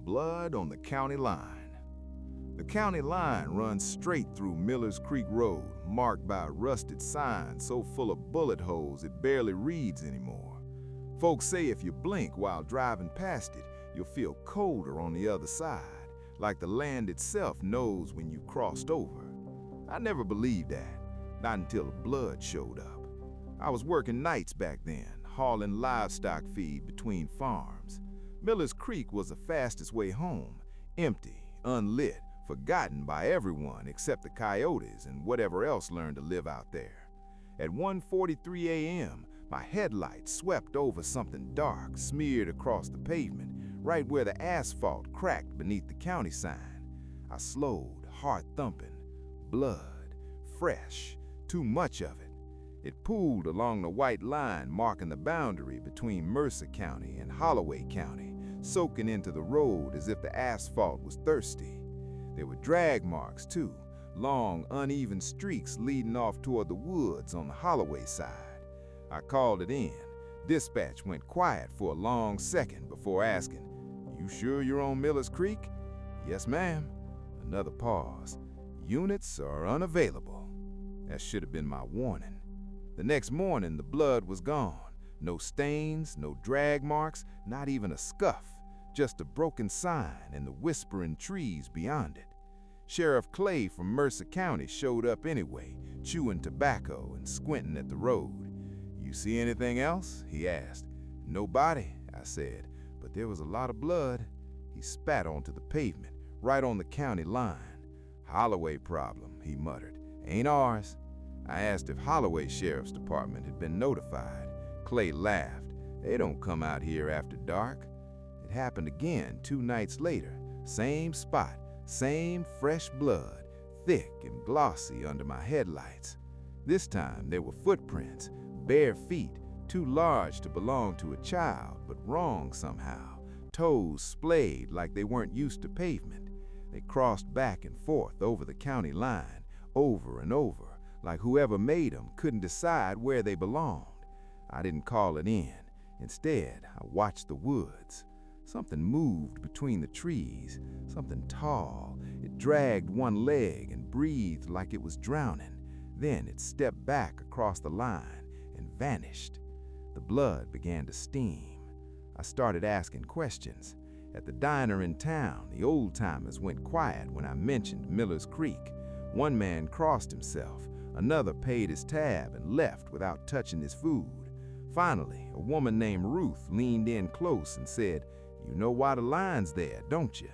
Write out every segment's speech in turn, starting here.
Blood on the county line. The county line runs straight through Miller's Creek Road, marked by a rusted sign so full of bullet holes it barely reads anymore. Folks say if you blink while driving past it, you'll feel colder on the other side, like the land itself knows when you crossed over. I never believed that, not until the blood showed up. I was working nights back then, hauling livestock feed between farms. Miller's Creek was the fastest way home, empty, unlit, forgotten by everyone except the coyotes and whatever else learned to live out there. At 1:43 a.m., my headlights swept over something dark smeared across the pavement, right where the asphalt cracked beneath the county sign. I slowed, heart thumping. Blood, fresh, too much of it. It pooled along the white line marking the boundary between Mercer County and Holloway County, soaking into the road as if the asphalt was thirsty. There were drag marks too, long, uneven streaks leading off toward the woods on the Holloway side. I called it in. Dispatch went quiet for a long second before asking, "You sure you're on Miller's Creek?" "Yes, ma'am." Another pause. "Units are unavailable." That should have been my warning. The next morning, the blood was gone. No stains, no drag marks, not even a scuff. Just a broken sign and the whispering trees beyond it. Sheriff Clay from Mercer County showed up anyway, chewing tobacco and squinting at the road. "You see anything else?" he asked. "Nobody," I said, "but there was a lot of blood." He spat onto the pavement, right on the county line. "Holloway problem," he muttered. "Ain't ours." I asked if Holloway Sheriff's Department had been notified. Clay laughed. "They don't come out here after dark." It happened again 2 nights later. Same spot, same fresh blood, thick and glossy under my headlights. This time there were footprints, bare feet, too large to belong to a child, but wrong somehow. Toes splayed like they weren't used to pavement. They crossed back and forth over the county line, over and over, like whoever made them couldn't decide where they belonged. I didn't call it in. Instead, I watched the woods. Something moved between the trees, something tall. It dragged one leg and breathed like it was drowning. Then it stepped back across the line and vanished. The blood began to steam. I started asking questions. At the diner in town, the old-timers went quiet when I mentioned Miller's Creek. One man crossed himself. Another paid his tab and left without touching his food. Finally, a woman named Ruth leaned in close and said, "You know why the line's there, don't you?"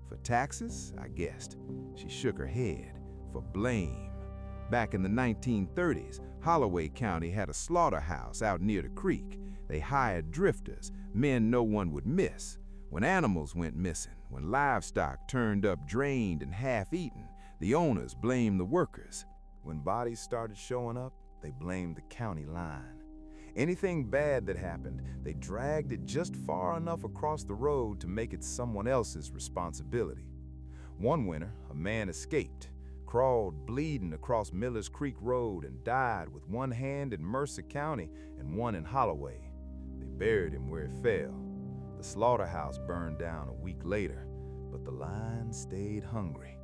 "For taxes?" I guessed. She shook her head. "For blame. Back in the 1930s, Holloway County had a slaughterhouse out near the creek. They hired drifters, men no one would miss. When animals went missing, when livestock turned up drained and half-eaten, the owners blamed the workers. When bodies started showing up, they blamed the county line. Anything bad that happened, they dragged it just far enough across the road to make it someone else's responsibility. One winter, a man escaped, crawled bleeding across Miller's Creek Road and died with one hand in Mercer County and one in Holloway. They buried him where he fell. The slaughterhouse burned down a week later, but the line stayed hungry.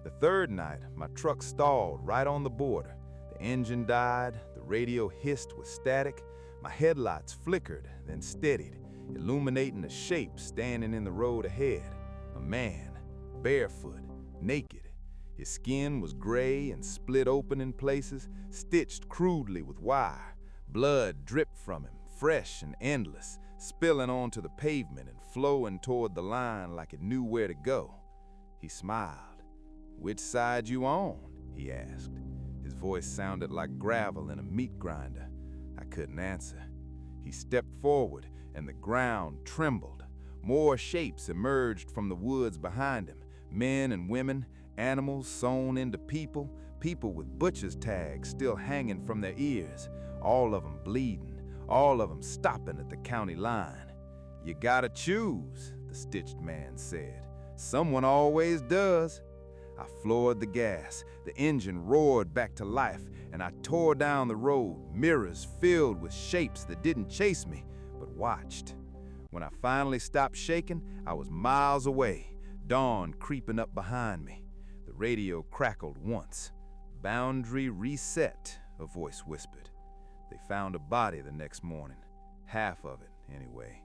The third night, my truck stalled right on the border. The engine died, the radio hissed with static. My headlights flickered, then steadied, illuminating a shape standing in the road ahead. A man, barefoot, naked. His skin was gray and split open in places, stitched crudely with wire. Blood dripped from him, fresh and endless, spilling onto the pavement and flowing toward the line like it knew where to go. He smiled. "Which side you on?" he asked. His voice sounded like gravel in a meat grinder. I couldn't answer. He stepped forward and the ground trembled. More shapes emerged from the woods behind him. Men and women, animals sewn into people, people with butcher's tags still hanging from their ears, all of them bleeding, all of them stopping at the county line. "You gotta choose," the stitched man said. "Someone always does." I floored the gas, the engine roared back to life, and I tore down the road, mirrors filled with shapes that didn't chase me, but watched. When I finally stopped shaking, I was miles away, dawn creeping up behind me. The radio crackled once. "Boundary reset," a voice whispered. They found a body the next morning. Half of it, anyway.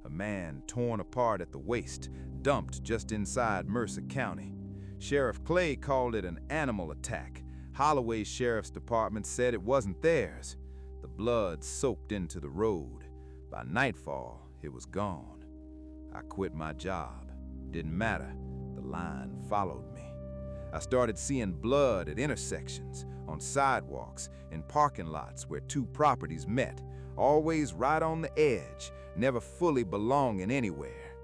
A man torn apart at the waist, dumped just inside Mercer County. Sheriff Clay called it an animal attack. Holloway Sheriff's Department said it wasn't theirs. The blood soaked into the road. By nightfall, it was gone. I quit my job. Didn't matter. The line followed me. I started seeing blood at intersections, on sidewalks, in parking lots where two properties met, always right on the edge, never fully belonging anywhere.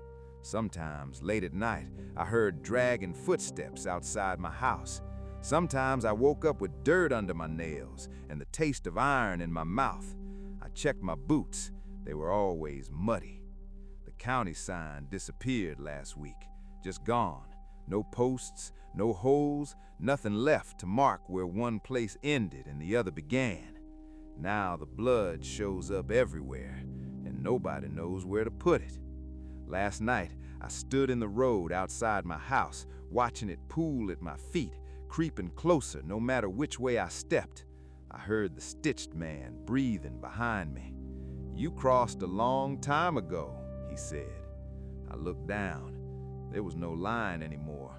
Sometimes, late at night, I heard dragging footsteps outside my house. Sometimes I woke up with dirt under my nails and the taste of iron in my mouth. I checked my boots. They were always muddy. The county sign disappeared last week, just gone. No posts, no holes, nothing left to mark where one place ended and the other began. Now the blood shows up everywhere, and nobody knows where to put it. Last night, I stood in the road outside my house, watching it pool at my feet, creeping closer no matter which way I stepped. I heard the stitched man breathing behind me. "You crossed a long time ago," he said. I looked down. There was no line anymore,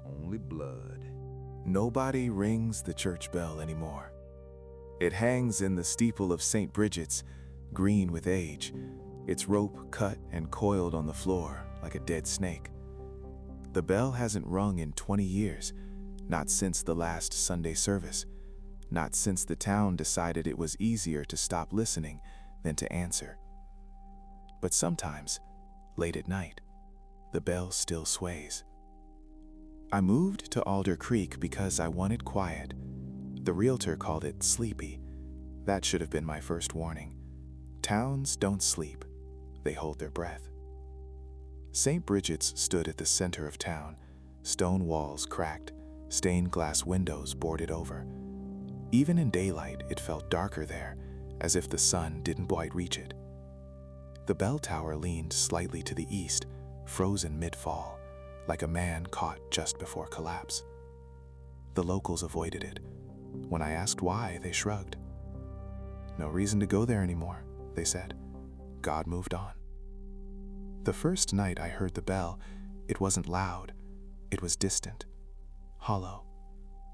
only blood. Nobody rings the church bell anymore. It hangs in the steeple of St. Bridget's, green with age, its rope cut and coiled on the floor like a dead snake. The bell hasn't rung in 20 years, not since the last Sunday service, not since the town decided it was easier to stop listening than to answer. But sometimes, late at night, the bell still sways. I moved to Alder Creek because I wanted quiet. The realtor called it sleepy. That should have been my first warning. Towns don't sleep. They hold their breath. St. Bridget's stood at the center of town, stone walls cracked, stained glass windows boarded over. Even in daylight, it felt darker there, as if the sun didn't quite reach it. The bell tower leaned slightly to the east, frozen mid-fall, like a man caught just before collapse. The locals avoided it. When I asked why, they shrugged. "No reason to go there anymore," they said. God moved on. The first night I heard the bell, it wasn't loud. It was distant, hollow,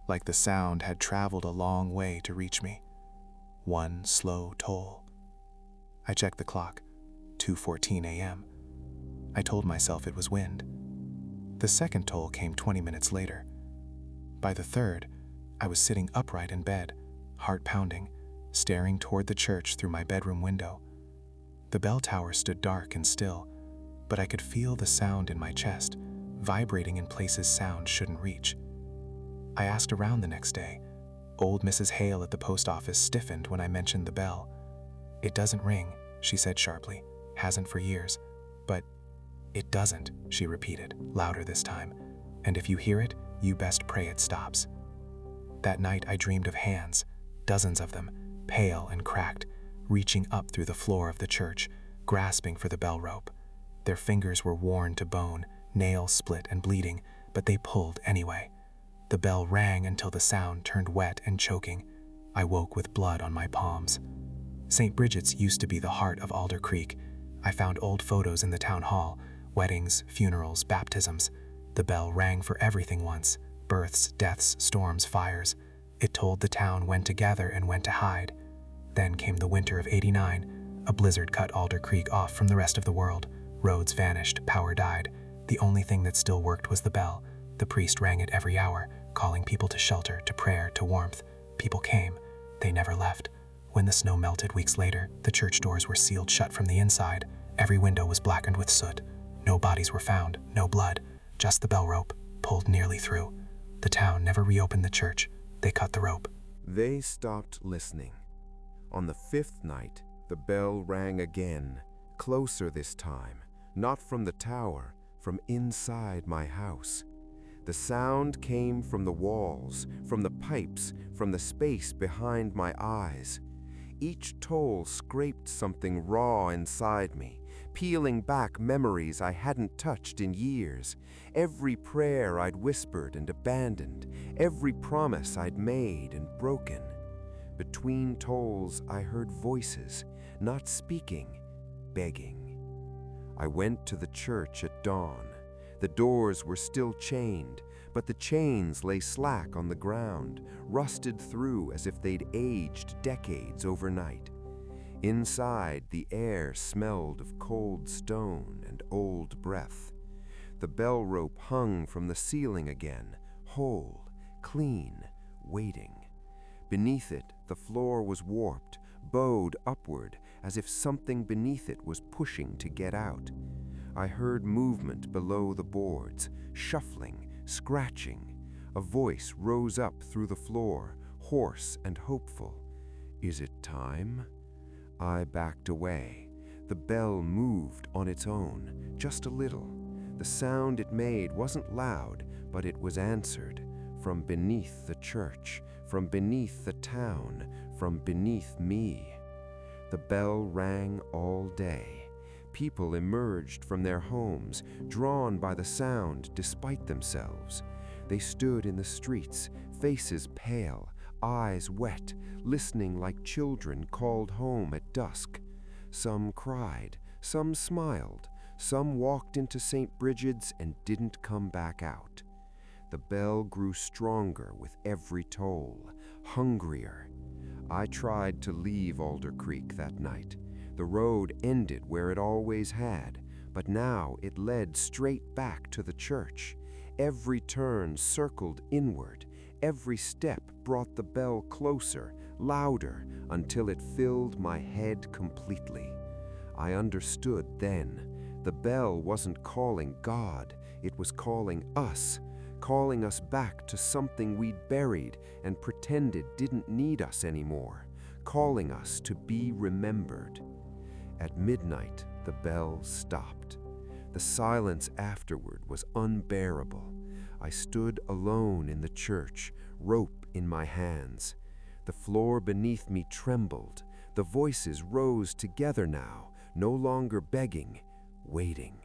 like the sound had traveled a long way to reach me. One slow toll. I checked the clock, 2:14 a.m. I told myself it was wind. The second toll came 20 minutes later. By the third, I was sitting upright in bed, heart pounding, staring toward the church through my bedroom window. The bell tower stood dark and still, but I could feel the sound in my chest, vibrating in places sound shouldn't reach. I asked around the next day. Old Mrs. Hale at the post office stiffened when I mentioned the bell. "It doesn't ring," she said sharply. "Hasn't for years." "But it doesn't," she repeated, louder this time. "And if you hear it, you best pray it stops." That night I dreamed of hands, dozens of them, pale and cracked, reaching up through the floor of the church, grasping for the bell rope. Their fingers were worn to bone, nails split and bleeding, but they pulled anyway. The bell rang until the sound turned wet and choking. I woke with blood on my palms. St. Bridget's used to be the heart of Alder Creek. I found old photos in the town hall, weddings, funerals, baptisms. The bell rang for everything once, births, deaths, storms, fires. It told the town when to gather and when to hide. Then came the winter of '89. A blizzard cut Alder Creek off from the rest of the world. Roads vanished, power died. The only thing that still worked was the bell. The priest rang it every hour, calling people to shelter, to prayer, to warmth. People came. They never left. When the snow melted weeks later, the church doors were sealed shut from the inside. Every window was blackened with soot. No bodies were found, no blood, just the bell rope, pulled nearly through. The town never reopened the church. They cut the rope. They stopped listening. On the fifth night, the bell rang again, closer this time, not from the tower, from inside my house. The sound came from the walls, from the pipes, from the space behind my eyes. Each toll scraped something raw inside me, peeling back memories I hadn't touched in years, every prayer I'd whispered and abandoned, every promise I'd made and broken. Between tolls, I heard voices, not speaking, begging. I went to the church at dawn. The doors were still chained, but the chains lay slack on the ground, rusted through as if they'd aged decades overnight. Inside, the air smelled of cold stone and old breath. The bell rope hung from the ceiling again, whole, clean, waiting. Beneath it, the floor was warped, bowed upward, as if something beneath it was pushing to get out. I heard movement below the boards, shuffling, scratching. A voice rose up through the floor, hoarse and hopeful. "Is it time?" I backed away. The bell moved on its own, just a little. The sound it made wasn't loud, but it was answered. From beneath the church, from beneath the town, from beneath me. The bell rang all day. People emerged from their homes, drawn by the sound despite themselves. They stood in the streets, faces pale, eyes wet, listening like children called home at dusk. Some cried, some smiled, some walked into St. Bridget's and didn't come back out. The bell grew stronger with every toll, hungrier. I tried to leave Alder Creek that night. The road ended where it always had, but now it led straight back to the church. Every turn circled inward. Every step brought the bell closer, louder, until it filled my head completely. I understood then. The bell wasn't calling God, it was calling us back to something we'd buried and pretended didn't need us anymore, calling us to be remembered. At midnight, the bell stopped. The silence afterward was unbearable. I stood alone in the church, rope in my hands. The floor beneath me trembled. The voices rose together now, no longer begging, waiting.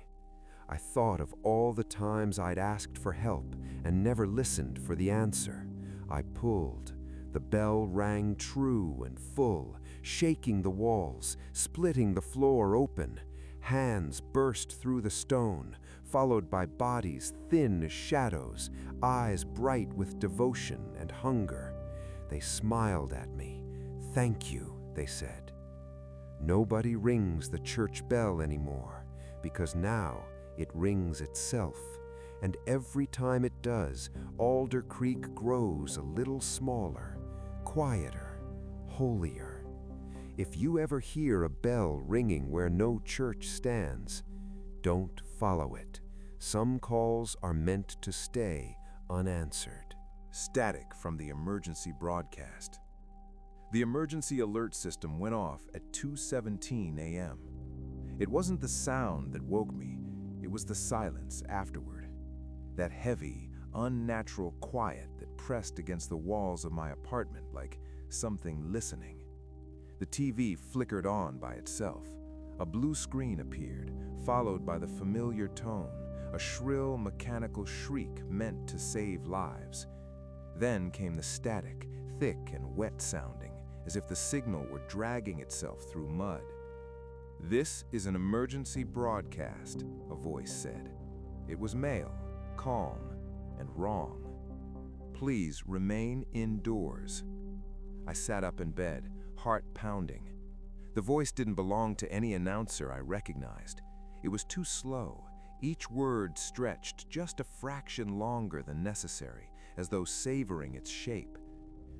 I thought of all the times I'd asked for help and never listened for the answer. I pulled. The bell rang true and full, shaking the walls, splitting the floor open. Hands burst through the stone, followed by bodies thin as shadows, eyes bright with devotion and hunger. They smiled at me. "Thank you," they said. Nobody rings the church bell anymore, because now it rings itself, and every time it does, Alder Creek grows a little smaller, quieter, holier. If you ever hear a bell ringing where no church stands, don't follow it. Some calls are meant to stay unanswered. Static from the emergency broadcast. The emergency alert system went off at 2:17 a.m. It wasn't the sound that woke me, it was the silence afterward. That heavy, unnatural quiet that pressed against the walls of my apartment like something listening. The TV flickered on by itself. A blue screen appeared, followed by the familiar tone, a shrill mechanical shriek meant to save lives. Then came the static, thick and wet sounding, as if the signal were dragging itself through mud. "This is an emergency broadcast," a voice said. It was male, calm, and wrong. "Please remain indoors." I sat up in bed, heart pounding. The voice didn't belong to any announcer I recognized. It was too slow, each word stretched just a fraction longer than necessary, as though savoring its shape.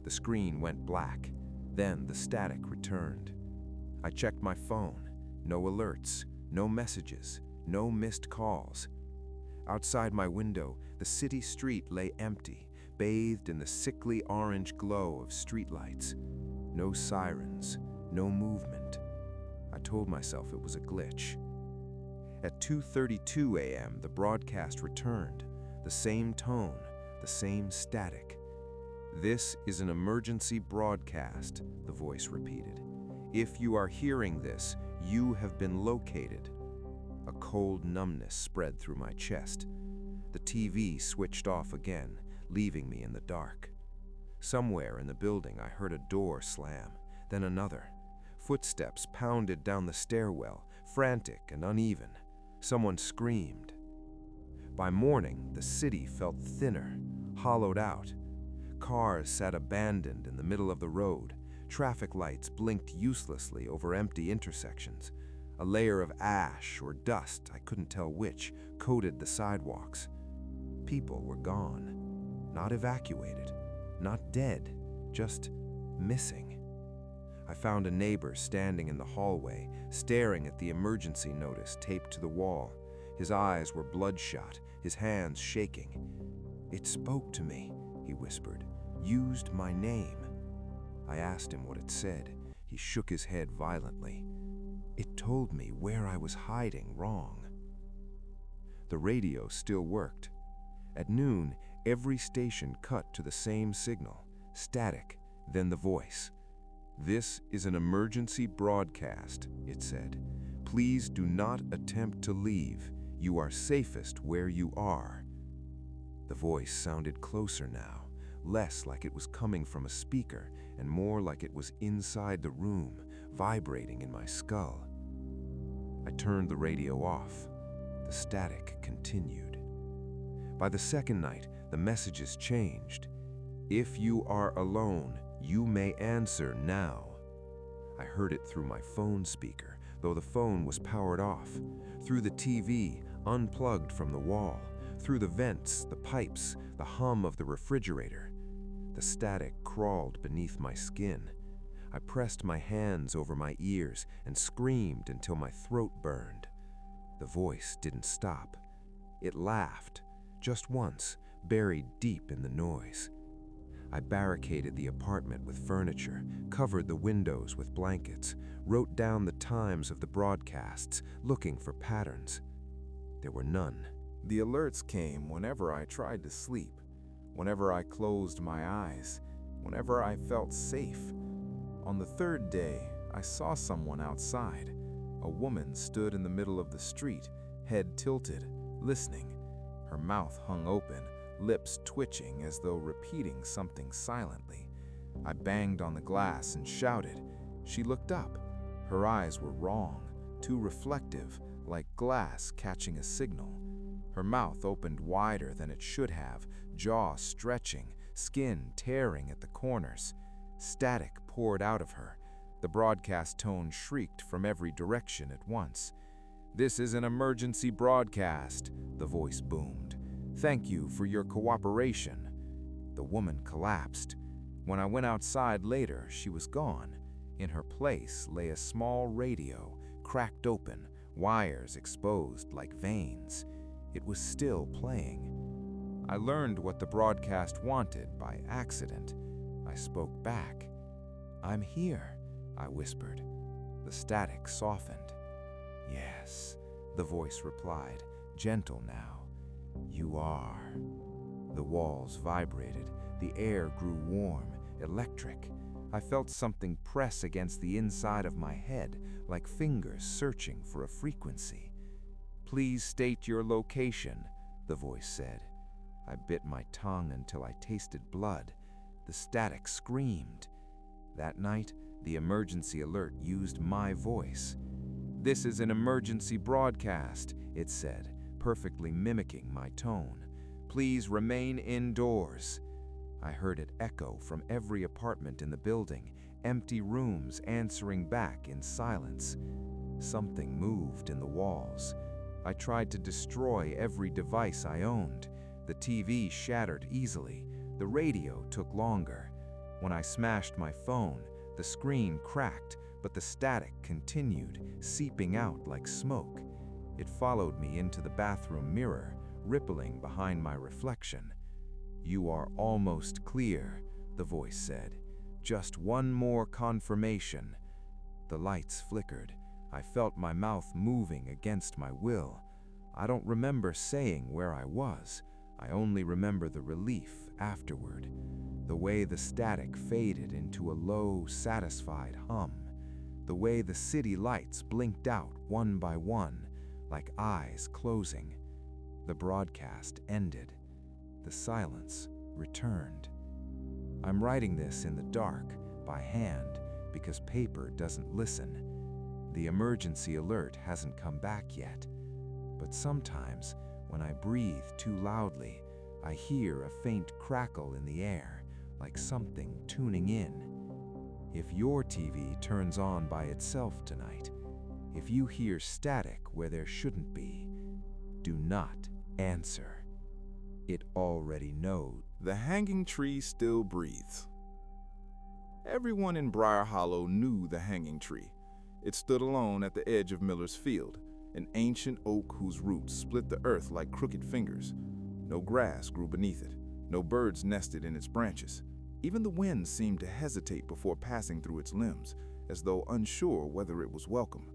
The screen went black, then the static returned. I checked my phone. No alerts, no messages, no missed calls. Outside my window, the city street lay empty, bathed in the sickly orange glow of streetlights. No sirens, no movement. I told myself it was a glitch. At 2:32 a.m., the broadcast returned. The same tone, the same static. "This is an emergency broadcast," the voice repeated. "If you are hearing this, you have been located. A cold numbness spread through my chest. The TV switched off again, leaving me in the dark. Somewhere in the building, I heard a door slam, then another. Footsteps pounded down the stairwell, frantic and uneven. Someone screamed. By morning, the city felt thinner, hollowed out. Cars sat abandoned in the middle of the road. Traffic lights blinked uselessly over empty intersections. A layer of ash or dust, I couldn't tell which, coated the sidewalks. People were gone. Not evacuated, not dead, just missing. I found a neighbor standing in the hallway, staring at the emergency notice taped to the wall. His eyes were bloodshot, his hands shaking. "It spoke to me," he whispered, "used my name." I asked him what it said. He shook his head violently. "It told me where I was hiding wrong." The radio still worked. At noon, every station cut to the same signal, static, then the voice. "This is an emergency broadcast," it said. "Please do not attempt to leave. You are safest where you are." The voice sounded closer now, less like it was coming from a speaker and more like it was inside the room, vibrating in my skull. I turned the radio off. The static continued. By the second night, the messages changed. "If you are alone, you may answer now." I heard it through my phone speaker, though the phone was powered off, through the TV, unplugged from the wall, through the vents, the pipes, the hum of the refrigerator. The static crawled beneath my skin. I pressed my hands over my ears and screamed until my throat burned. The voice didn't stop. It laughed, just once, buried deep in the noise. I barricaded the apartment with furniture, covered the windows with blankets, wrote down the times of the broadcasts, looking for patterns. There were none. The alerts came whenever I tried to sleep, whenever I closed my eyes, whenever I felt safe. On the third day, I saw someone outside. A woman stood in the middle of the street, head tilted, listening. Her mouth hung open, lips twitching as though repeating something silently. I banged on the glass and shouted. She looked up. Her eyes were wrong, too reflective, like glass catching a signal. Her mouth opened wider than it should have, jaw stretching, skin tearing at the corners. Static poured out of her. The broadcast tone shrieked from every direction at once. "This is an emergency broadcast," the voice boomed. "Thank you for your cooperation." The woman collapsed. When I went outside later, she was gone. In her place lay a small radio, cracked open, wires exposed like veins. It was still playing. I learned what the broadcast wanted by accident. I spoke back. "I'm here," I whispered. The static softened. "Yes," the voice replied, gentle now. "You are." The walls vibrated. The air grew warm, electric. I felt something press against the inside of my head, like fingers searching for a frequency. "Please state your location," the voice said. I bit my tongue until I tasted blood. The static screamed. That night, the emergency alert used my voice. "This is an emergency broadcast," it said, perfectly mimicking my tone. "Please remain indoors." I heard it echo from every apartment in the building, empty rooms answering back in silence. Something moved in the walls. I tried to destroy every device I owned. The TV shattered easily. The radio took longer. When I smashed my phone, the screen cracked, but the static continued, seeping out like smoke. It followed me into the bathroom mirror, rippling behind my reflection. "You are almost clear," the voice said. "Just one more confirmation." The lights flickered. I felt my mouth moving against my will. I don't remember saying where I was. I only remember the relief afterward. The way the static faded into a low, satisfied hum. The way the city lights blinked out one by one. like eyes closing. The broadcast ended. The silence returned. I'm writing this in the dark, by hand, because paper doesn't listen. The emergency alert hasn't come back yet. But sometimes, when I breathe too loudly, I hear a faint crackle in the air, like something tuning in. If your TV turns on by itself tonight, if you hear static where there shouldn't be, do not answer. It already knows. The hanging tree still breathes. Everyone in Briar Hollow knew the hanging tree. It stood alone at the edge of Miller's Field, an ancient oak whose roots split the earth like crooked fingers. No grass grew beneath it. No birds nested in its branches. Even the wind seemed to hesitate before passing through its limbs, as though unsure whether it was welcome.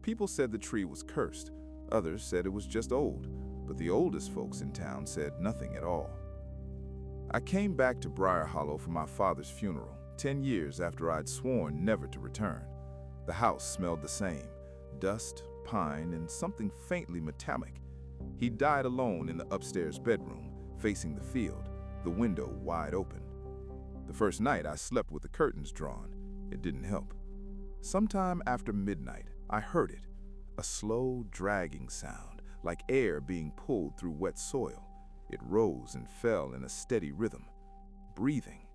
People said the tree was cursed. Others said it was just old, but the oldest folks in town said nothing at all. I came back to Briar Hollow for my father's funeral, 10 years after I'd sworn never to return. The house smelled the same, dust, pine, and something faintly metallic. He died alone in the upstairs bedroom, facing the field, the window wide open. The first night I slept with the curtains drawn. It didn't help. Sometime after midnight, I heard it, a slow, dragging sound, like air being pulled through wet soil. It rose and fell in a steady rhythm, breathing.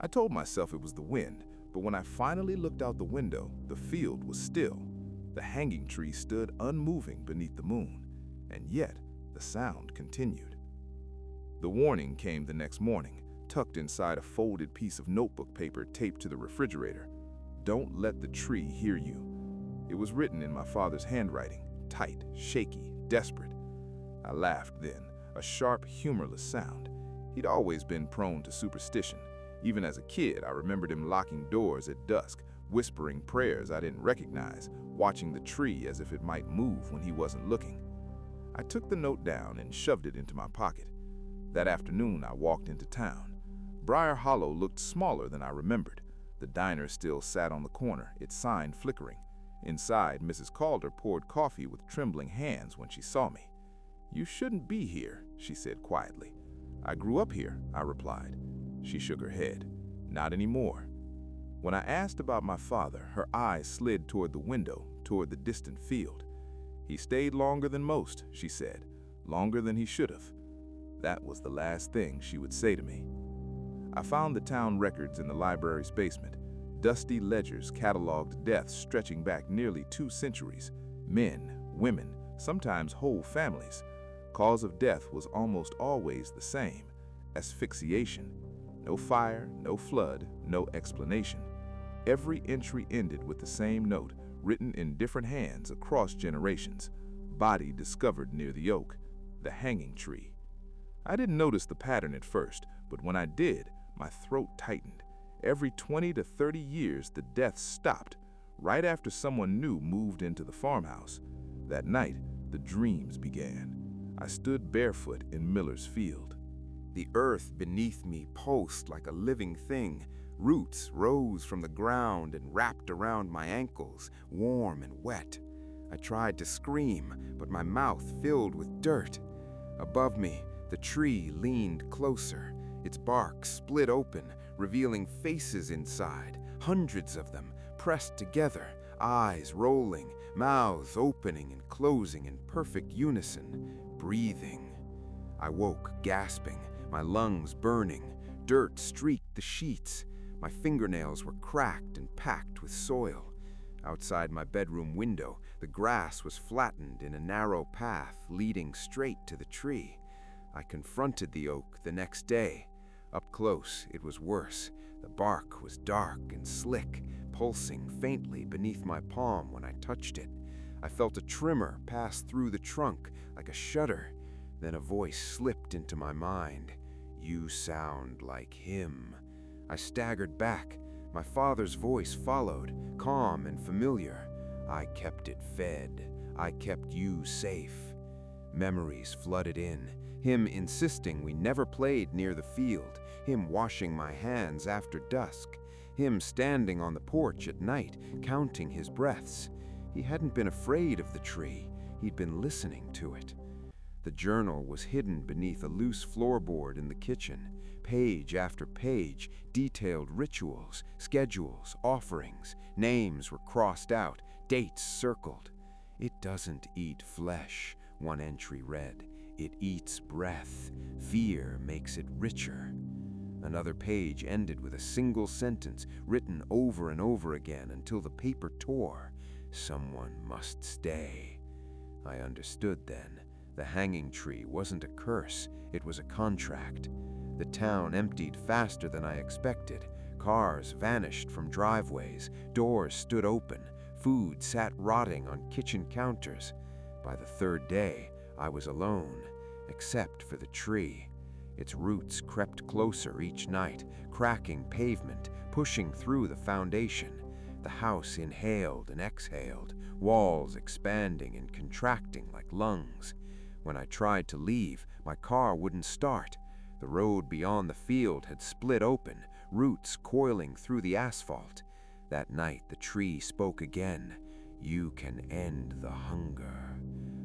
I told myself it was the wind, but when I finally looked out the window, the field was still. The hanging tree stood unmoving beneath the moon, and yet the sound continued. The warning came the next morning, tucked inside a folded piece of notebook paper taped to the refrigerator. Don't let the tree hear you. It was written in my father's handwriting, tight, shaky, desperate. I laughed then, a sharp, humorless sound. He'd always been prone to superstition. Even as a kid, I remembered him locking doors at dusk, whispering prayers I didn't recognize, watching the tree as if it might move when he wasn't looking. I took the note down and shoved it into my pocket. That afternoon, I walked into town. Briar Hollow looked smaller than I remembered. The diner still sat on the corner, its sign flickering. Inside, Mrs. Calder poured coffee with trembling hands when she saw me. "You shouldn't be here," she said quietly. "I grew up here," I replied. She shook her head. "Not anymore." When I asked about my father, her eyes slid toward the window, toward the distant field. "He stayed longer than most," she said. "Longer than he should have." That was the last thing she would say to me. I found the town records in the library's basement. Dusty ledgers cataloged deaths stretching back nearly 2 centuries. Men, women, sometimes whole families. Cause of death was almost always the same: asphyxiation. No fire, no flood, no explanation. Every entry ended with the same note, written in different hands across generations. Body discovered near the oak, the hanging tree. I didn't notice the pattern at first, but when I did, my throat tightened. Every 20 to 30 years, the deaths stopped, right after someone new moved into the farmhouse. That night, the dreams began. I stood barefoot in Miller's Field. The earth beneath me pulsed like a living thing. Roots rose from the ground and wrapped around my ankles, warm and wet. I tried to scream, but my mouth filled with dirt. Above me, the tree leaned closer. Its bark split open, revealing faces inside, hundreds of them, pressed together, eyes rolling, mouths opening and closing in perfect unison, breathing. I woke, gasping, my lungs burning. Dirt streaked the sheets. My fingernails were cracked and packed with soil. Outside my bedroom window, the grass was flattened in a narrow path leading straight to the tree. I confronted the oak the next day. Up close, it was worse. The bark was dark and slick, pulsing faintly beneath my palm when I touched it. I felt a tremor pass through the trunk, like a shudder. Then a voice slipped into my mind. "You sound like him." I staggered back. My father's voice followed, calm and familiar. "I kept it fed. I kept you safe." Memories flooded in. Him insisting we never played near the field. Him washing my hands after dusk. Him standing on the porch at night, counting his breaths. He hadn't been afraid of the tree. He'd been listening to it. The journal was hidden beneath a loose floorboard in the kitchen. Page after page, detailed rituals, schedules, offerings. Names were crossed out, dates circled. "It doesn't eat flesh," one entry read. "It eats breath. Fear makes it richer." Another page ended with a single sentence written over and over again until the paper tore. "Someone must stay." I understood then. The hanging tree wasn't a curse, it was a contract. The town emptied faster than I expected. Cars vanished from driveways, doors stood open, food sat rotting on kitchen counters. By the third day, I was alone, except for the tree. Its roots crept closer each night, cracking pavement, pushing through the foundation. The house inhaled and exhaled, walls expanding and contracting like lungs. When I tried to leave, my car wouldn't start. The road beyond the field had split open, roots coiling through the asphalt. That night, the tree spoke again. "You can end the hunger."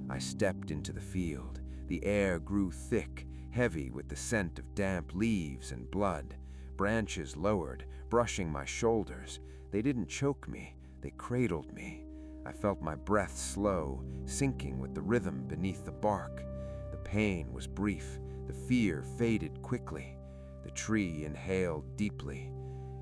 I stepped into the field. The air grew thick, heavy with the scent of damp leaves and blood. Branches lowered, brushing my shoulders. They didn't choke me, they cradled me. I felt my breath slow, sinking with the rhythm beneath the bark. The pain was brief, the fear faded quickly. The tree inhaled deeply.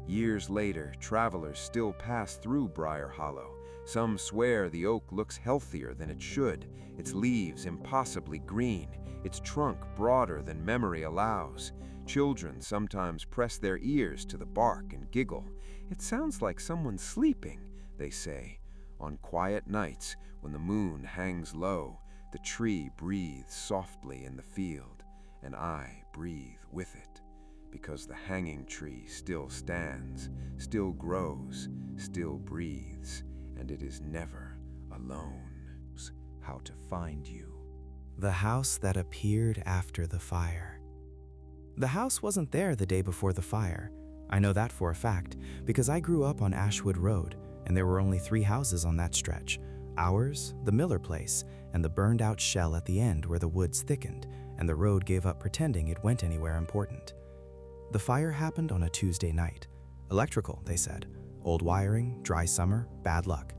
Years later, travelers still pass through Briar Hollow. Some swear the oak looks healthier than it should, its leaves impossibly green, its trunk broader than memory allows. Children sometimes press their ears to the bark and giggle. "It sounds like someone sleeping," they say. On quiet nights, when the moon hangs low, the tree breathes softly in the field, and I breathe with it, because the hanging tree still stands, still grows, still breathes, and it is never alone. How to find you. The house that appeared after the fire. The house wasn't there the day before the fire. I know that for a fact, because I grew up on Ashwood Road, and there were only 3 houses on that stretch. Ours, the Miller place, and the burned-out shell at the end where the woods thickened, and the road gave up pretending it went anywhere important. The fire happened on a Tuesday night. Electrical, they said. Old wiring, dry summer, bad luck.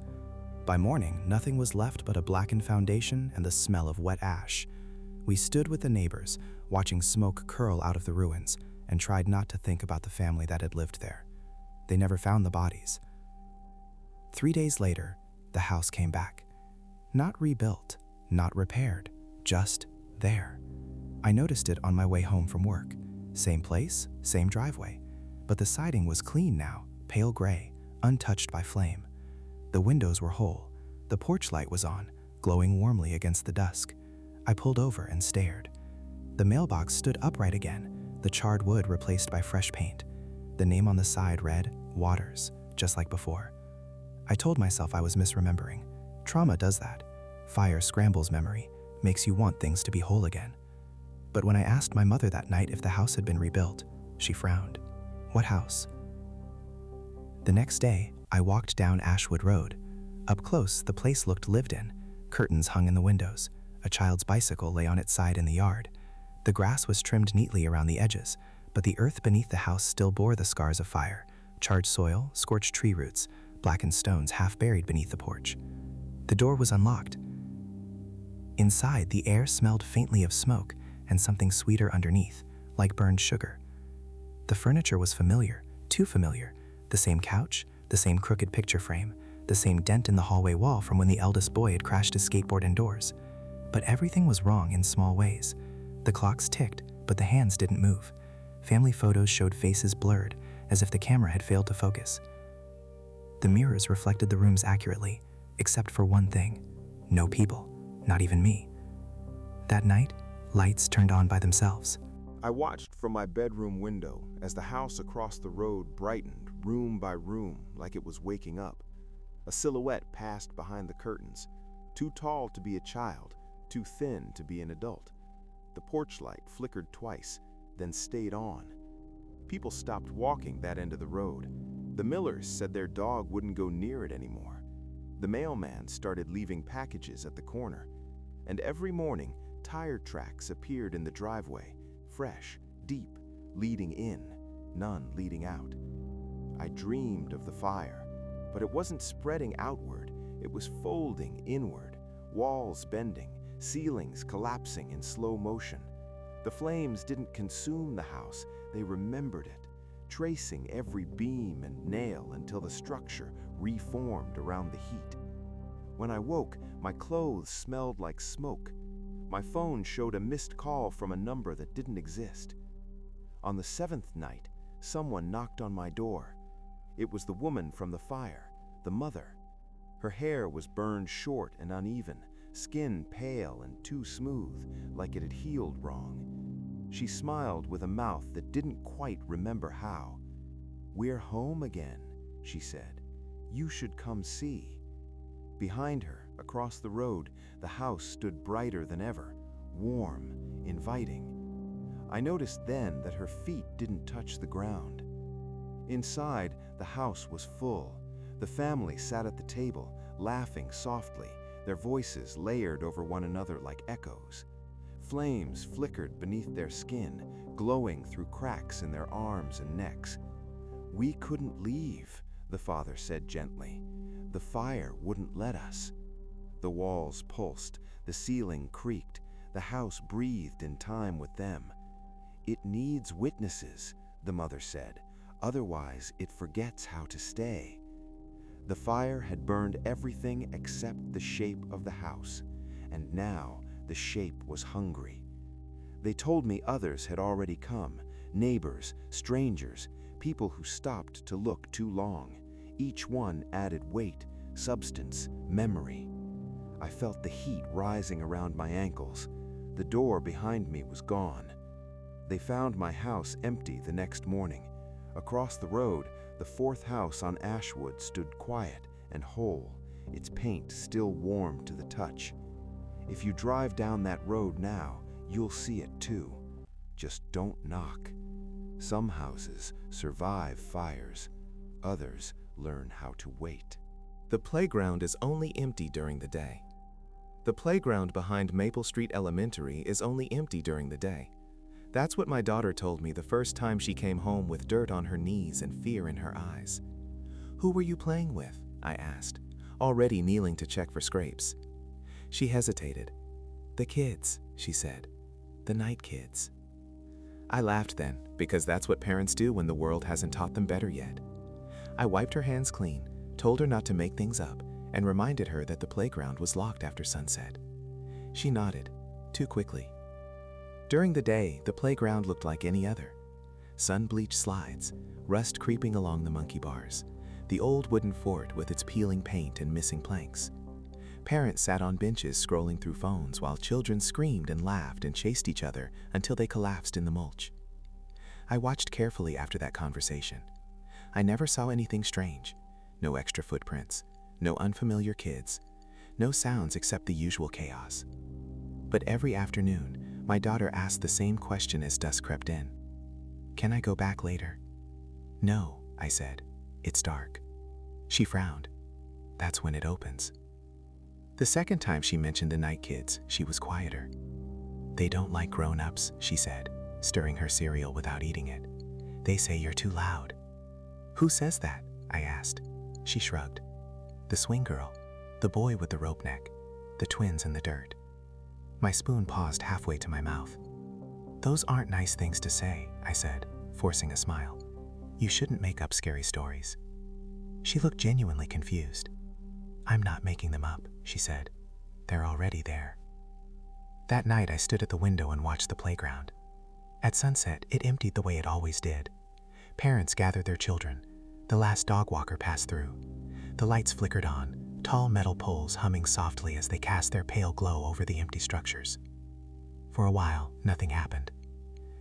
By morning, nothing was left but a blackened foundation and the smell of wet ash. We stood with the neighbors, watching smoke curl out of the ruins, and tried not to think about the family that had lived there. They never found the bodies. 3 days later, the house came back. Not rebuilt, not repaired, just there. I noticed it on my way home from work. Same place, same driveway. But the siding was clean now, pale gray, untouched by flame. The windows were whole. The porch light was on, glowing warmly against the dusk. I pulled over and stared. The mailbox stood upright again, the charred wood replaced by fresh paint. The name on the side read, Waters, just like before. I told myself I was misremembering. Trauma does that. Fire scrambles memory, makes you want things to be whole again. But when I asked my mother that night if the house had been rebuilt, she frowned. What house? The next day, I walked down Ashwood Road. Up close, the place looked lived in. Curtains hung in the windows. A child's bicycle lay on its side in the yard. The grass was trimmed neatly around the edges, but the earth beneath the house still bore the scars of fire. Charred soil, scorched tree roots, blackened stones half buried beneath the porch. The door was unlocked. Inside, the air smelled faintly of smoke and something sweeter underneath, like burned sugar. The furniture was familiar, too familiar. The same couch, the same crooked picture frame, the same dent in the hallway wall from when the eldest boy had crashed his skateboard indoors. But everything was wrong in small ways. The clocks ticked, but the hands didn't move. Family photos showed faces blurred, as if the camera had failed to focus. The mirrors reflected the rooms accurately, except for one thing. No people, not even me. That night, lights turned on by themselves. I watched from my bedroom window as the house across the road brightened room by room like it was waking up. A silhouette passed behind the curtains, too tall to be a child, too thin to be an adult. The porch light flickered twice, then stayed on. People stopped walking that end of the road. The Millers said their dog wouldn't go near it anymore. The mailman started leaving packages at the corner. and every morning, tire tracks appeared in the driveway, fresh, deep, leading in, none leading out. I dreamed of the fire, but it wasn't spreading outward, it was folding inward, walls bending, ceilings collapsing in slow motion. The flames didn't consume the house, they remembered it, tracing every beam and nail until the structure reformed around the heat. When I woke, my clothes smelled like smoke. My phone showed a missed call from a number that didn't exist. On the 7th night, someone knocked on my door. It was the woman from the fire, the mother. Her hair was burned short and uneven, skin pale and too smooth, like it had healed wrong. She smiled with a mouth that didn't quite remember how. "We're home again," she said. "You should come see." Behind her, across the road, the house stood brighter than ever, warm, inviting. I noticed then that her feet didn't touch the ground. Inside, the house was full. The family sat at the table, laughing softly, their voices layered over one another like echoes. Flames flickered beneath their skin, glowing through cracks in their arms and necks. "We couldn't leave," the father said gently. "The fire wouldn't let us." The walls pulsed, the ceiling creaked, the house breathed in time with them. "It needs witnesses," the mother said, "otherwise it forgets how to stay." The fire had burned everything except the shape of the house, and now the shape was hungry. They told me others had already come, neighbors, strangers, people who stopped to look too long. Each one added weight, substance, memory. I felt the heat rising around my ankles. The door behind me was gone. They found my house empty the next morning. Across the road, the 4th house on Ashwood stood quiet and whole, its paint still warm to the touch. If you drive down that road now, you'll see it too. Just don't knock. Some houses survive fires. Others learn how to wait. The playground is only empty during the day. The playground behind Maple Street Elementary is only empty during the day. That's what my daughter told me the first time she came home with dirt on her knees and fear in her eyes. "Who were you playing with?" I asked, already kneeling to check for scrapes. She hesitated. "The kids," she said. "The night kids." I laughed then, because that's what parents do when the world hasn't taught them better yet. I wiped her hands clean, told her not to make things up, and reminded her that the playground was locked after sunset. She nodded, too quickly. During the day, the playground looked like any other. Sun-bleached slides, rust creeping along the monkey bars, the old wooden fort with its peeling paint and missing planks. Parents sat on benches scrolling through phones while children screamed and laughed and chased each other until they collapsed in the mulch. I watched carefully after that conversation. I never saw anything strange. No extra footprints, no unfamiliar kids, no sounds except the usual chaos. But every afternoon, my daughter asked the same question as dusk crept in. "Can I go back later?" "No," I said. "It's dark." She frowned. "That's when it opens." The second time she mentioned the night kids, she was quieter. "They don't like grown-ups," she said, stirring her cereal without eating it. "They say you're too loud." "Who says that?" I asked. She shrugged. "The swing girl, the boy with the rope neck, the twins in the dirt." My spoon paused halfway to my mouth. "Those aren't nice things to say," I said, forcing a smile. "You shouldn't make up scary stories." She looked genuinely confused. "I'm not making them up," she said. "They're already there." That night I stood at the window and watched the playground. At sunset, it emptied the way it always did. Parents gathered their children. The last dog walker passed through. The lights flickered on, tall metal poles humming softly as they cast their pale glow over the empty structures. For a while, nothing happened.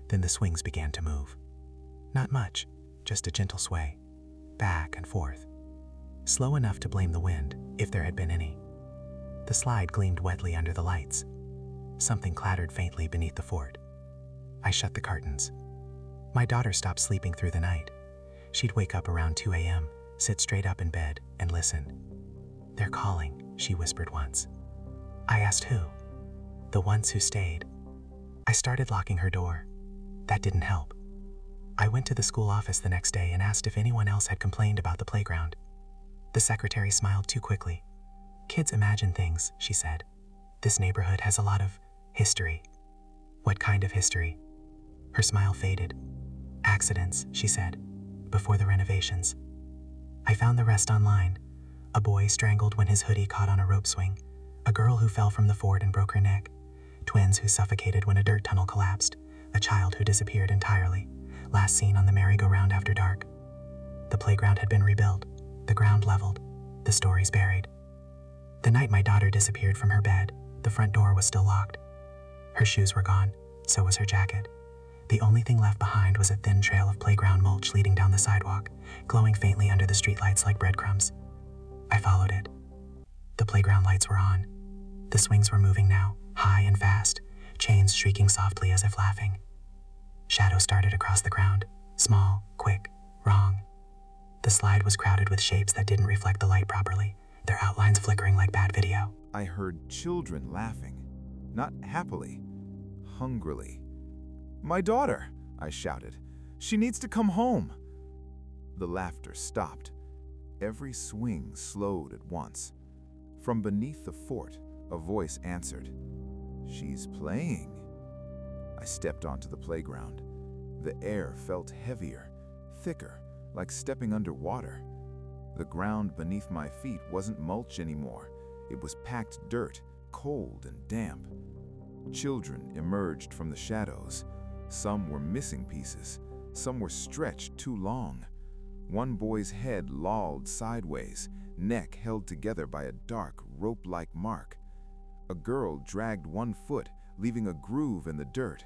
Then the swings began to move. Not much, just a gentle sway, back and forth. Slow enough to blame the wind, if there had been any. The slide gleamed wetly under the lights. Something clattered faintly beneath the fort. I shut the curtains. My daughter stopped sleeping through the night. She'd wake up around 2 a.m., sit straight up in bed, and listen. "They're calling," she whispered once. I asked who. the ones who stayed. I started locking her door. That didn't help. I went to the school office the next day and asked if anyone else had complained about the playground. The secretary smiled too quickly. "Kids imagine things," she said. "This neighborhood has a lot of history." "What kind of history?" Her smile faded. "Accidents," she said, "before the renovations." I found the rest online. A boy strangled when his hoodie caught on a rope swing, a girl who fell from the fort and broke her neck, twins who suffocated when a dirt tunnel collapsed, a child who disappeared entirely, last seen on the merry-go-round after dark. The playground had been rebuilt, the ground leveled, the stories buried. The night my daughter disappeared from her bed, the front door was still locked. Her shoes were gone, so was her jacket. The only thing left behind was a thin trail of playground mulch leading down the sidewalk, glowing faintly under the streetlights like breadcrumbs. I followed it. The playground lights were on. The swings were moving now, high and fast, chains shrieking softly as if laughing. Shadows started across the ground, small, quick, wrong. The slide was crowded with shapes that didn't reflect the light properly, their outlines flickering like bad video. I heard children laughing, not happily, hungrily. "My daughter," I shouted. "She needs to come home." The laughter stopped. Every swing slowed at once. From beneath the fort, a voice answered, "She's playing." I stepped onto the playground. The air felt heavier, thicker, like stepping underwater. The ground beneath my feet wasn't mulch anymore. It was packed dirt, cold and damp. Children emerged from the shadows. Some were missing pieces. Some were stretched too long. One boy's head lolled sideways, neck held together by a dark, rope-like mark. A girl dragged one foot, leaving a groove in the dirt.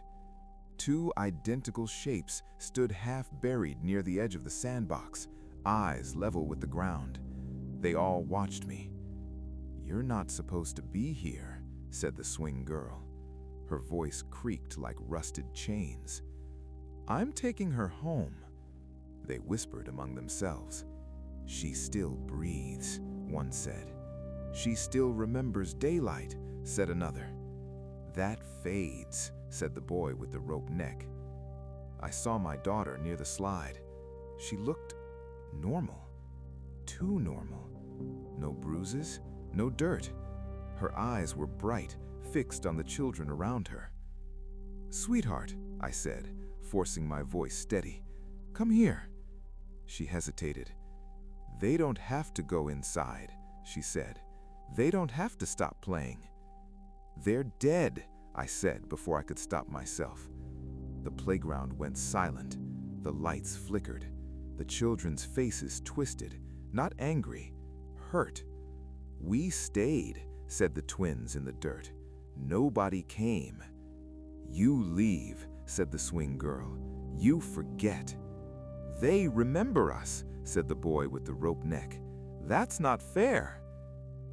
Two identical shapes stood half-buried near the edge of the sandbox, eyes level with the ground. They all watched me. "You're not supposed to be here," said the swing girl. Her voice creaked like rusted chains. "I'm taking her home," they whispered among themselves. "She still breathes," one said. "She still remembers daylight," said another. "That fades," said the boy with the rope neck. I saw my daughter near the slide. She looked normal, too normal. No bruises, no dirt. Her eyes were bright, fixed on the children around her. "Sweetheart," I said, forcing my voice steady, "come here." She hesitated. "They don't have to go inside," she said. "They don't have to stop playing." "They're dead," I said before I could stop myself. The playground went silent. The lights flickered. The children's faces twisted, not angry, hurt. "We stayed," said the twins in the dirt. "Nobody came." "You leave," said the swing girl. "You forget." "They remember us," said the boy with the rope neck. "That's not fair."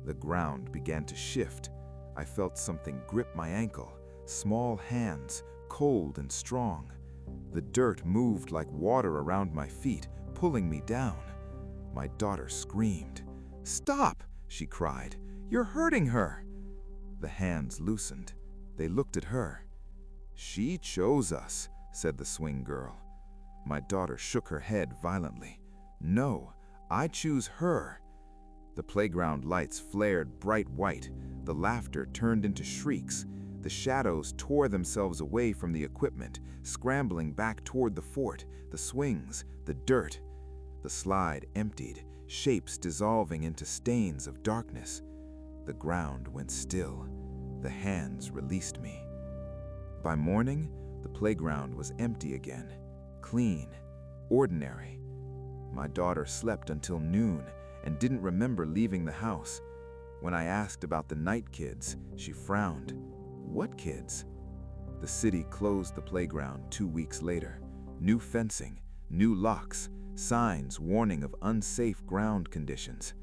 The ground began to shift. I felt something grip my ankle, small hands, cold and strong. The dirt moved like water around my feet, pulling me down. My daughter screamed. "Stop!" she cried. "You're hurting her." The hands loosened. They looked at her. "She chose us," said the swing girl. My daughter shook her head violently. "No, I choose her." The playground lights flared bright white. The laughter turned into shrieks. The shadows tore themselves away from the equipment, scrambling back toward the fort, the swings, the dirt. The slide emptied, shapes dissolving into stains of darkness. The ground went still. The hands released me. By morning, the playground was empty again, clean, ordinary. My daughter slept until noon and didn't remember leaving the house. When I asked about the night kids, she frowned. "What kids?" The city closed the playground 2 weeks later. New fencing, new locks, signs warning of unsafe ground conditions.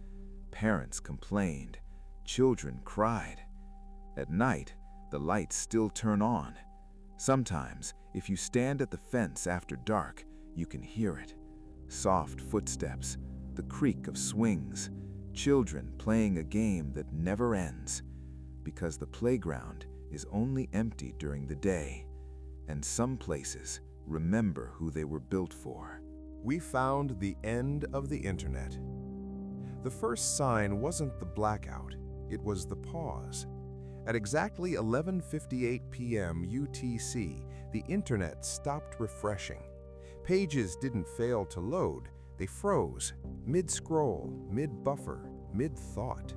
Parents complained. Children cried. At night, the lights still turn on. Sometimes, if you stand at the fence after dark, you can hear it. Soft footsteps, the creak of swings, children playing a game that never ends. Because the playground is only empty during the day, and some places remember who they were built for. We found the end of the internet. The first sign wasn't the blackout, it was the pause. At exactly 11:58 p.m. UTC, the internet stopped refreshing. Pages didn't fail to load, they froze, mid-scroll, mid-buffer, mid-thought.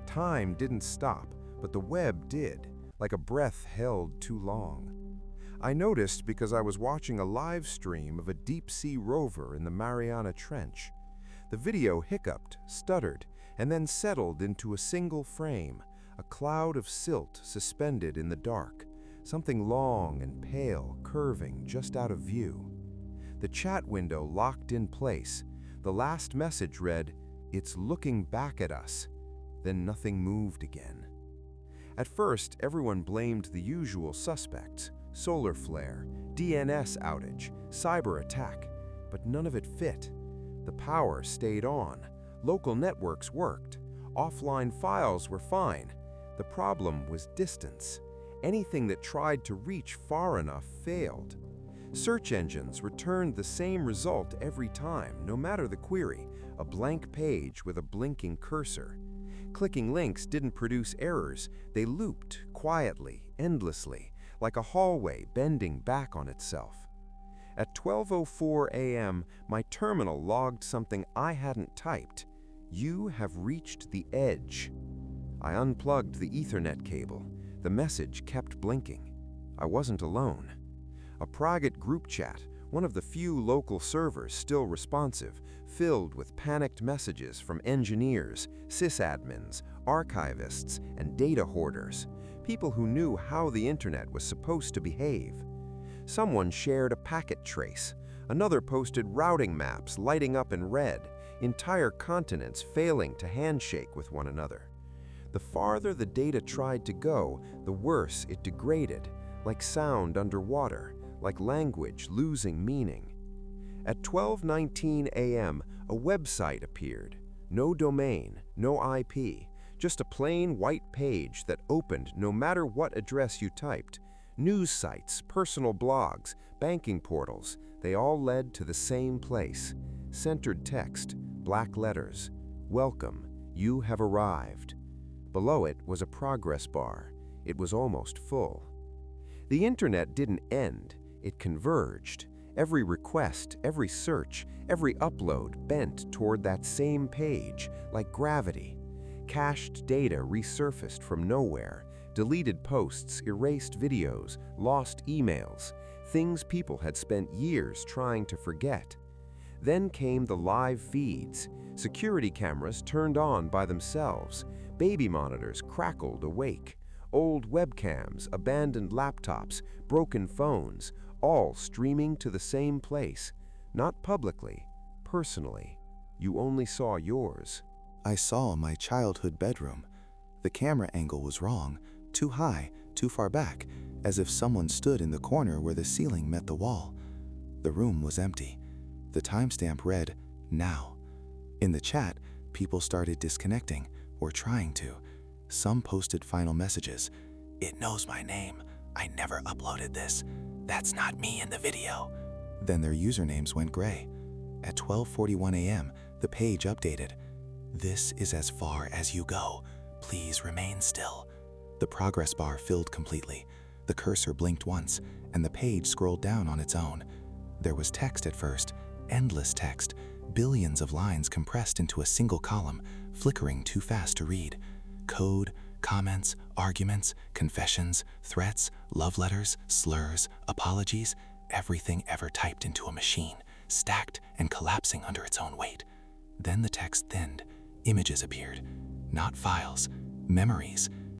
Time didn't stop, but the web did, like a breath held too long. I noticed because I was watching a live stream of a deep-sea rover in the Mariana Trench. The video hiccuped, stuttered, and then settled into a single frame, a cloud of silt suspended in the dark, something long and pale curving just out of view. The chat window locked in place. The last message read, "It's looking back at us." Then nothing moved again. At first, everyone blamed the usual suspects: solar flare, DNS outage, cyber attack, but none of it fit. The power stayed on, local networks worked, offline files were fine. The problem was distance. Anything that tried to reach far enough failed. Search engines returned the same result every time, no matter the query, a blank page with a blinking cursor. Clicking links didn't produce errors, they looped quietly, endlessly, like a hallway bending back on itself. At 12:04 a.m., my terminal logged something I hadn't typed. "You have reached the edge." I unplugged the Ethernet cable. The message kept blinking. I wasn't alone. A private group chat, one of the few local servers still responsive, filled with panicked messages from engineers, sysadmins, archivists, and data hoarders, people who knew how the internet was supposed to behave. Someone shared a packet trace. Another posted routing maps lighting up in red, entire continents failing to handshake with one another. The farther the data tried to go, the worse it degraded, like sound underwater, like language losing meaning. At 12:19 a.m., a website appeared. No domain, no IP, just a plain white page that opened no matter what address you typed. News sites, personal blogs, banking portals, they all led to the same place. Centered text, black letters. "Welcome, you have arrived." Below it was a progress bar. It was almost full. The internet didn't end, it converged. Every request, every search, every upload bent toward that same page, like gravity. Cached data resurfaced from nowhere. Deleted posts, erased videos, lost emails, things people had spent years trying to forget. Then came the live feeds. Security cameras turned on by themselves. Baby monitors crackled awake. Old webcams, abandoned laptops, broken phones, all streaming to the same place. Not publicly, personally. You only saw yours. I saw my childhood bedroom. The camera angle was wrong, too high, too far back, as if someone stood in the corner where the ceiling met the wall. The room was empty. The timestamp read, "Now." In the chat, people started disconnecting, or trying to. Some posted final messages. "It knows my name. I never uploaded this. That's not me in the video." Then their usernames went gray. At 12:41 a.m., the page updated. "This is as far as you go. Please remain still." The progress bar filled completely. The cursor blinked once, and the page scrolled down on its own. There was text at first, endless text, billions of lines compressed into a single column, flickering too fast to read. Code, comments, arguments, confessions, threats, love letters, slurs, apologies, everything ever typed into a machine, stacked and collapsing under its own weight. Then the text thinned. Images appeared. Not files, memories.